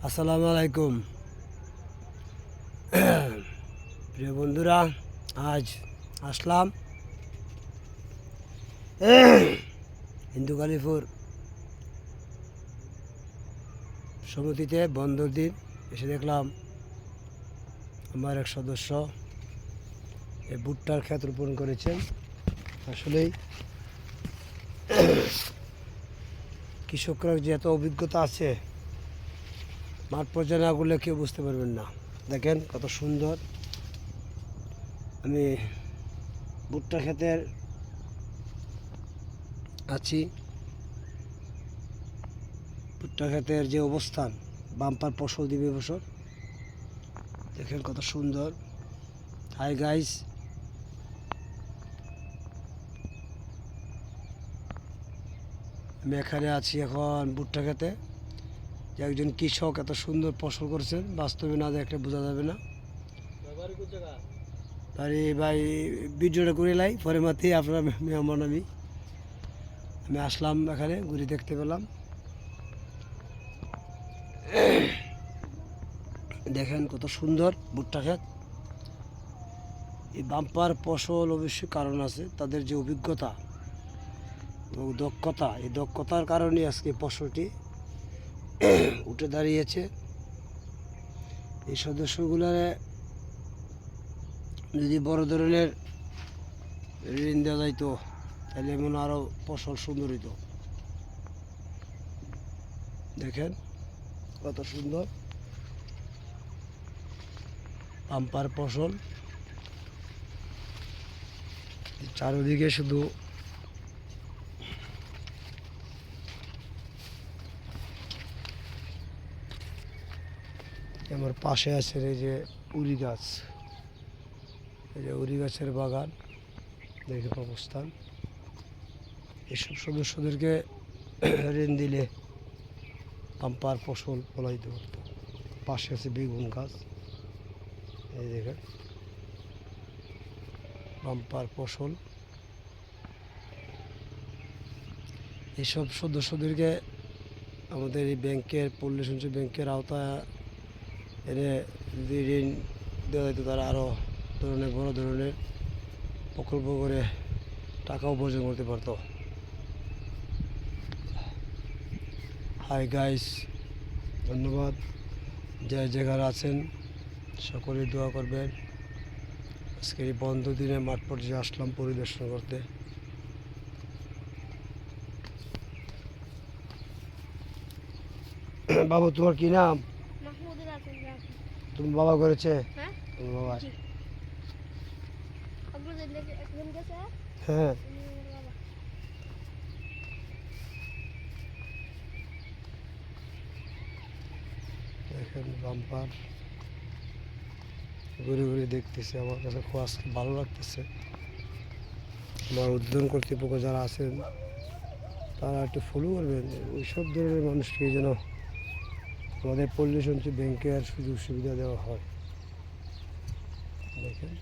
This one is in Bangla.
আসসালামু আলাইকুম প্রিয় বন্ধুরা, আজ আসলাম হিন্দু কালীপুর সমিতিতে বন্ধর দিন। এসে দেখলাম আমার এক সদস্য এই ভুট্টার ক্ষেত রোপণ করেছেন। আসলেই কৃষকরা যে এত অভিজ্ঞতা আছে, মাঠ পর্যায়ে না করলে কেউ বুঝতে পারবেন না। দেখেন কত সুন্দর। আমি ভুট্টা ক্ষেতের আছি। ভুট্টা ক্ষেতের যে অবস্থান, বাম্পার ফসল দিবে বছর। দেখেন কত সুন্দর। হাই গাইস, আমি এখানে আছি এখন ভুট্টা ক্ষেতে। যে একজন কৃষক এত সুন্দর ফসল করছেন, বাস্তবে না দেখলে বোঝা যাবে না। তাই ভাই ভিডিওটা করে লাই, পরে মাতেই আপনারা মেহমান। আমি আসলাম এখানে, ঘুরে দেখতে পেলাম। দেখেন কত সুন্দর ভুট্টা ক্ষেত। এই বাম্পার ফসল অবশ্যই কারণ আছে, তাদের যে অভিজ্ঞতা এবং দক্ষতা, এই দক্ষতার কারণে আজকে ফসলটি উঠে দাঁড়িয়েছে। এই সদস্যগুলোর যদি বড় ধরনের ঋণ দেওয়া যাইতো, তাহলে মনে আরও ফসল সুন্দর হইত। দেখেন কত সুন্দর বাম্পার ফসল। চারিদিকে শুধু আমার পাশে আছে এই যে উরি গাছ, এই যে উরি গাছের বাগান। দেখেন অবস্থান। এসব সদস্যদেরকে ঋণ দিলে বাম্পার ফসল ফলাইতে পারত। পাশে আছে বেগুন গাছ, এই দেখেন বাম্পার ফসল। এইসব সদস্যদেরকে আমাদের এই ব্যাংকের, পল্লী সঞ্চয় ব্যাংকের আওতায় এনে যদি ঋণ দেওয়া যেত, তারা আরও বড় ধরনের প্রকল্প করে টাকা উপার্জন করতে পারত। হাই গাইস, ধন্যবাদ। যে যেখানে আছেন সকলেই দোয়া করবেন। আজকের এই বন্ধ দিনে মাঠ পর্যায়ে আসলাম পরিদর্শন করতে। বাবু, তোমার কি নাম? তুমি বাবা করেছে? তোমার বাবা? হ্যাঁ। দেখেন বাম্পার ঘুরে ঘুরে দেখতেছে। আমার কাছে খুব আজকে ভালো লাগতেছে। আমার উদ্বোধন কর্তৃপক্ষ যারা আছেন, তারা একটু ফলো করবেন ওই সব ধরনের মানুষকে, যেন আমাদের পল্লী সঞ্চয় ব্যাংকের সুযোগ সুবিধা দেওয়া হয়। দেখেন